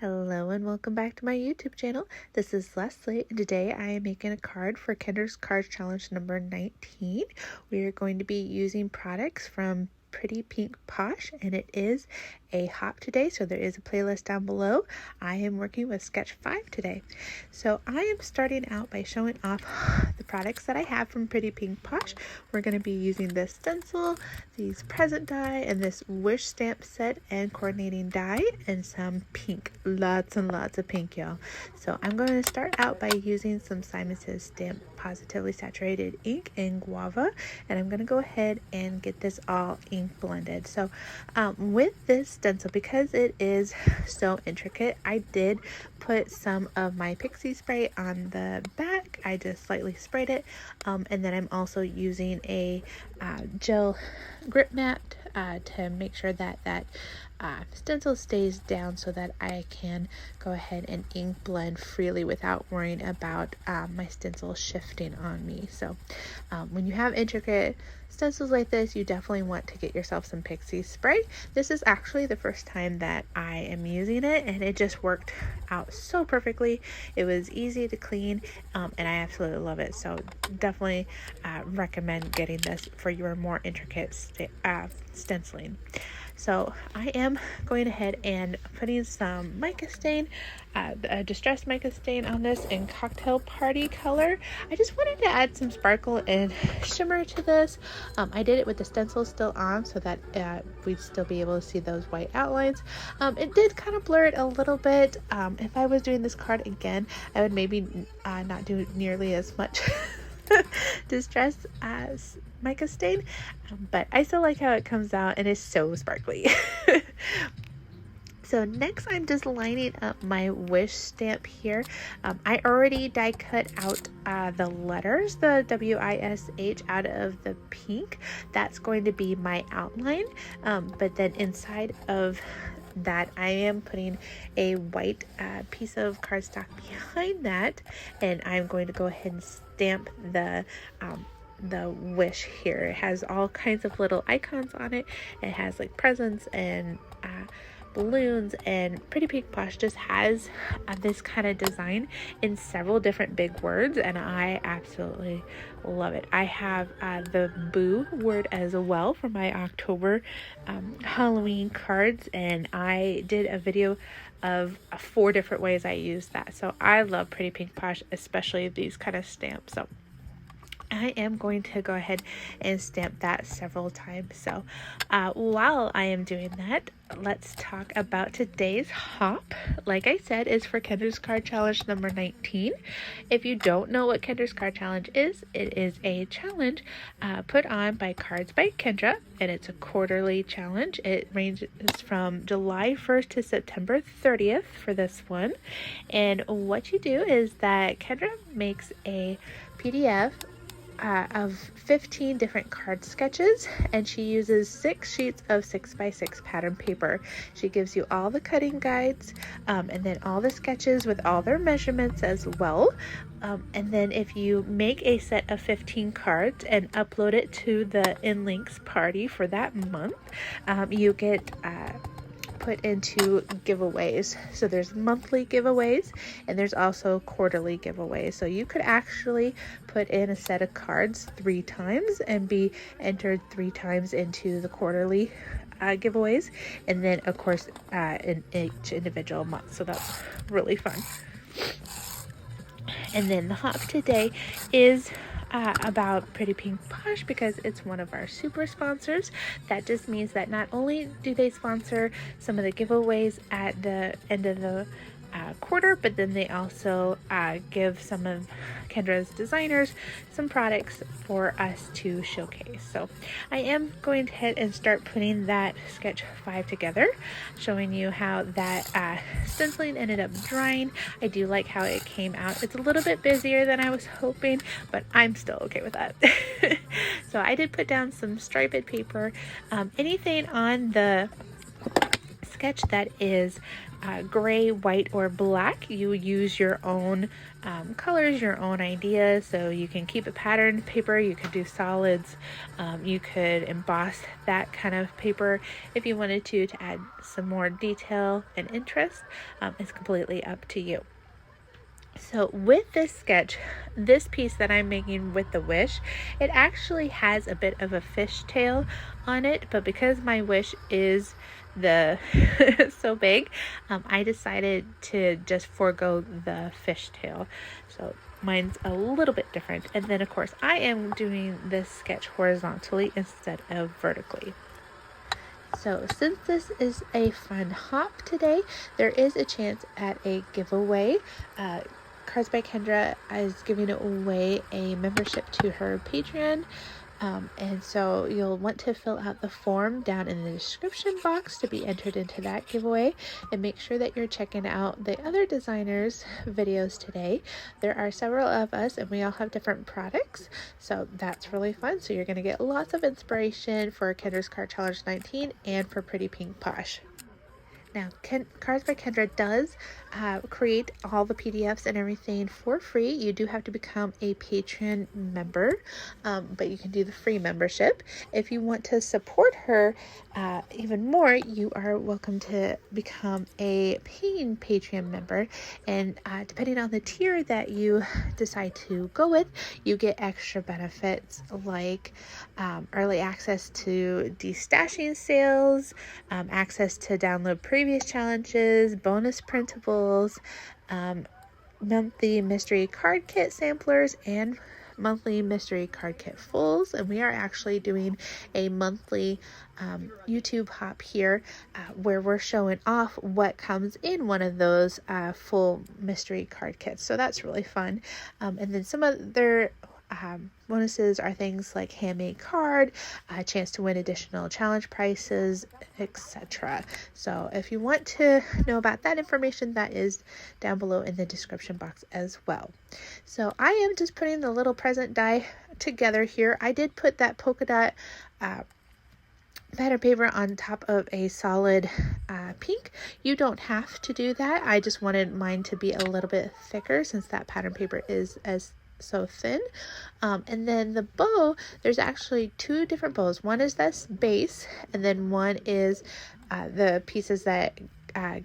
Hello and welcome back to my YouTube channel. This is Leslie, and today I am making a card for Kendra's Card Challenge number 19. We are going to be using products from Pretty Pink Posh, and it is a hop today, so there is a playlist down below. I am working with Sketch 5 today. So I am starting out by showing off the products that I have from Pretty Pink Posh. We're going to be using this stencil, these present die, and this wish stamp set and coordinating die, and some pink. Lots and lots of pink, y'all. So I'm going to start out by using some Simon Says Stamp Positively Saturated ink in Guava, and I'm going to go ahead and get this all ink blended. So with this stencil, because it is so intricate, I did put some of my pixie spray on the back. I just slightly sprayed it, and then I'm also using a gel grip mat to make sure that stencil stays down so that I can go ahead and ink blend freely without worrying about my stencil shifting on me. So when you have intricate stencils like this, you definitely want to get yourself some pixie spray. This is actually the first time that I am using it, and it just worked out so perfectly. It was easy to clean, and I absolutely love it. So definitely recommend getting this for your more intricate stenciling. So I am going ahead and putting some mica stain, a distressed mica stain on this in Cocktail Party color. I just wanted to add some sparkle and shimmer to this. I did it with the stencil still on so that we'd still be able to see those white outlines. It did kind of blur it a little bit. If I was doing this card again, I would maybe not do nearly as much distressed as mica stain, but I still like how it comes out, and it's so sparkly. So next I'm just lining up my wish stamp here. I already die cut out the letters, the W-I-S-H, out of the pink. That's going to be my outline, but then inside of that I am putting a white piece of cardstock behind that, and I'm going to go ahead and stamp the wish here. It has all kinds of little icons on it. It has like presents and balloons, and Pretty Pink Posh just has this kind of design in several different big words, and I absolutely love it. I have the boo word as well for my October Halloween cards, and I did a video of 4 different ways I use that. So I love Pretty Pink Posh, especially these kind of stamps. So I am going to go ahead and stamp that several times. So while I am doing that, let's talk about today's hop. Like I said, is for Kendra's Card Challenge number 19. If you don't know what Kendra's Card Challenge is, it is a challenge put on by Cards by Kendra, and it's a quarterly challenge. It ranges from July 1st to September 30th for this one. And what you do is that Kendra makes a PDF of 15 different card sketches, and she uses 6 sheets of 6x6 pattern paper. She gives you all the cutting guides, and then all the sketches with all their measurements as well. And then if you make a set of 15 cards and upload it to the InLinkz party for that month, you get put into giveaways. So there's monthly giveaways, and there's also quarterly giveaways. So you could actually put in a set of cards 3 times and be entered 3 times into the quarterly giveaways, and then of course in each individual month. So that's really fun. And then the hop today is about Pretty Pink Posh because it's one of our super sponsors. That just means that not only do they sponsor some of the giveaways at the end of the quarter, but then they also give some of Kendra's designers some products for us to showcase. So I am going ahead and start putting that Sketch 5 together, showing you how that stenciling ended up drying. I do like how it came out. It's a little bit busier than I was hoping, but I'm still okay with that. So I did put down some striped paper. Anything on the sketch that is gray, white, or black. You use your own colors, your own ideas. So you can keep a patterned paper, you could do solids, you could emboss that kind of paper if you wanted to add some more detail and interest. It's completely up to you. So with this sketch, this piece that I'm making with the wish, it actually has a bit of a fishtail on it, but because my wish is so big, I decided to just forego the fishtail. So mine's a little bit different. And then of course I am doing this sketch horizontally instead of vertically. So since this is a fun hop today, there is a chance at a giveaway. Cards by Kendra is giving away a membership to her Patreon. And so you'll want to fill out the form down in the description box to be entered into that giveaway, and make sure that you're checking out the other designers' videos today. There are several of us and we all have different products, so that's really fun. So you're going to get lots of inspiration for Kendra's Card Challenge 19 and for Pretty Pink Posh. Now, Cards by Kendra does create all the PDFs and everything for free. You do have to become a Patreon member, but you can do the free membership. If you want to support her even more, you are welcome to become a paying Patreon member. And depending on the tier that you decide to go with, you get extra benefits like early access to destashing sales, access to download previous challenges, bonus printables, monthly mystery card kit samplers, and monthly mystery card kit fulls. And we are actually doing a monthly YouTube hop here where we're showing off what comes in one of those full mystery card kits. So that's really fun. And then some other bonuses are things like handmade card, a chance to win additional challenge prices, etc. So if you want to know about that information, that is down below in the description box as well. So I am just putting the little present die together here. I did put that polka dot pattern paper on top of a solid pink. You don't have to do that. I just wanted mine to be a little bit thicker since that pattern paper is so thin. And then the bow, there's actually two different bows. One is this base, and then one is the pieces that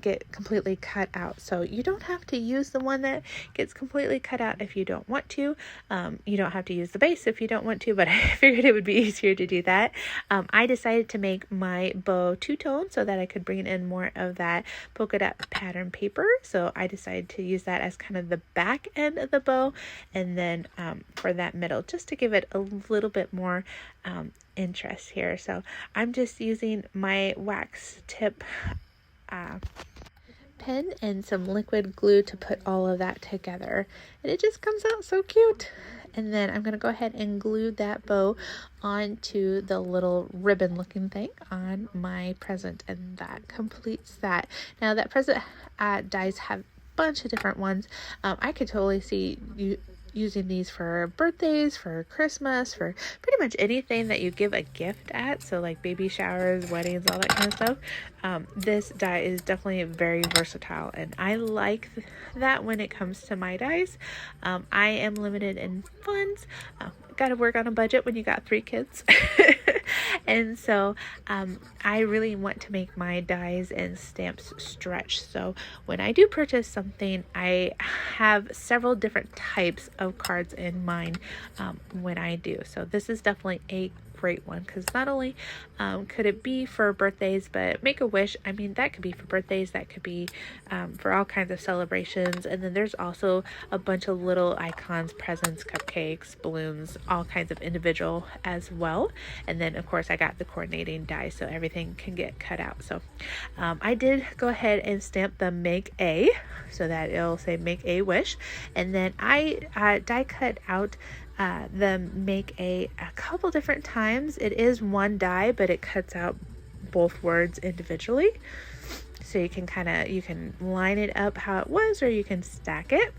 get completely cut out. So you don't have to use the one that gets completely cut out if you don't want to. You don't have to use the base if you don't want to, but I figured it would be easier to do that. I decided to make my bow two-tone so that I could bring in more of that polka dot pattern paper. So I decided to use that as kind of the back end of the bow, and then for that middle, just to give it a little bit more interest here. So I'm just using my wax tip pen and some liquid glue to put all of that together, and it just comes out so cute. And then I'm going to go ahead and glue that bow onto the little ribbon looking thing on my present, and that completes that. Now that present dies have a bunch of different ones. I could totally see you using these for birthdays, for Christmas, for pretty much anything that you give a gift at. So like baby showers, weddings, all that kind of stuff. This die is definitely very versatile, and I like that when it comes to my dies. I am limited in funds. Got to work on a budget when you got 3 kids. And so I really want to make my dies and stamps stretch. So when I do purchase something, I have several different types of cards in mind when I do. So this is definitely a great one, because not only could it be for birthdays, but Make-A-Wish, I mean, that could be for birthdays, that could be for all kinds of celebrations. And then there's also a bunch of little icons, presents, cupcakes, balloons, all kinds of individual as well. And then of course I got the coordinating die so everything can get cut out. So I did go ahead and stamp the Make A so that it'll say Make a Wish, and then I die cut out the Make a couple different times. It is one die, but it cuts out both words individually, so you can line it up how it was, or you can stack it.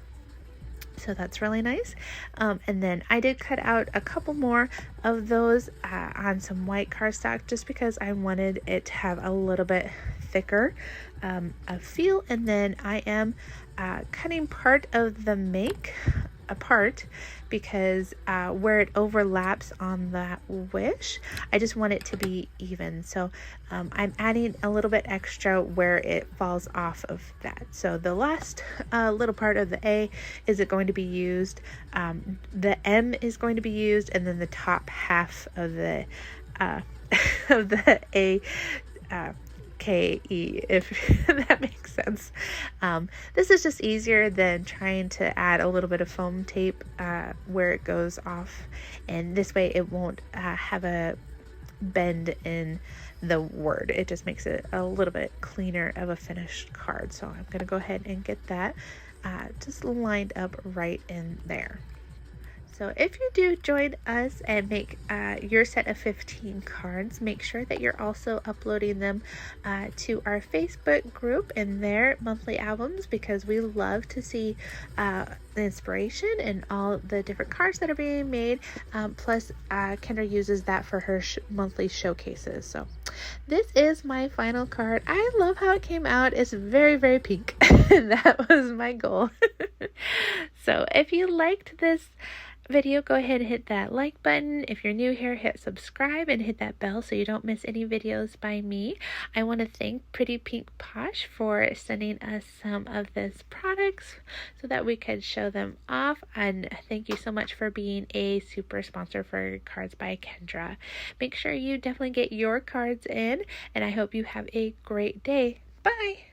So that's really nice. And then I did cut out a couple more of those on some white cardstock just because I wanted it to have a little bit thicker of feel. And then I am cutting part of the make apart because where it overlaps on that wish, I just want it to be even. So I'm adding a little bit extra where it falls off of that. So the last little part of the A is going to be used, the M is going to be used, and then the top half of the A KE, if that makes sense. This is just easier than trying to add a little bit of foam tape where it goes off, and this way it won't have a bend in the word. It just makes it a little bit cleaner of a finished card. So I'm going to go ahead and get that just lined up right in there. So if you do join us and make your set of 15 cards, make sure that you're also uploading them to our Facebook group and their monthly albums, because we love to see the inspiration and all the different cards that are being made. Plus, Kendra uses that for her monthly showcases. So this is my final card. I love how it came out. It's very, very pink. That was my goal. So if you liked this video, go ahead and hit that like button. If you're new here, hit subscribe and hit that bell so you don't miss any videos by me. I want to thank Pretty Pink Posh for sending us some of this products so that we could show them off, and thank you so much for being a super sponsor for Cards by Kendra. Make sure you definitely get your cards in, and I hope you have a great day. Bye!